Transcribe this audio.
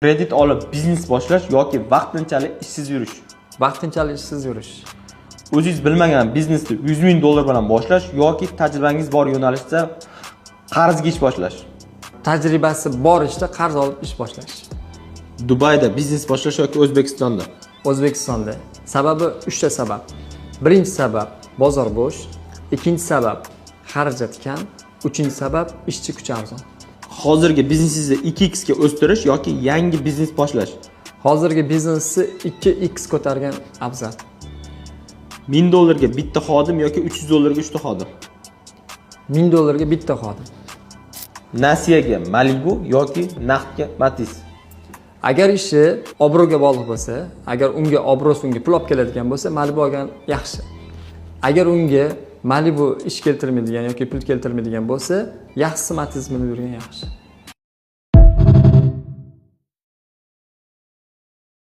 Kredit olib biznes boshlash yoki vaqtinchalik ishsiz yurish. Vaqtinchalik ishsiz yurish. O'zingiz bilmagan biznesni 100 ming dollar bilan boshlash yoki tajribangiz bor yo'nalishda qarzga ish boshlash. Tajribasi bor ishda qarz olib ish boshlash. Dubayda biznes boshlash yoki O'zbekistonda. O'zbekistonda. Sababi 3 ta sabab. Birinchi sabab bozor bo'sh, ikkinchi sabab xarajat kam, uchinchi sabab ishchi kuchi arzon. Hozirgi biznesingizni 2x ga o'stirish yoki yangi biznes boshlash. Hozirgi biznesni 2x ko'targan afzal. 1000 dollarga bitta xodim yoki 300 dollarga 3 ta xodim. 1000 dollarga bitta xodim. Nasiyaga Malibu yoki naqdga Matiz. Agar ishi obro'ga bog'liq bo'lsa, agar unga obro'si unga pul olib keladigan bo'lsa, Malibu olgan yaxshi. Agar unga Malibu ish keltirmaydigan yoki pul keltirmaydigan bo'lsa, yaxshisi Matiz minib yurgan yaxshi.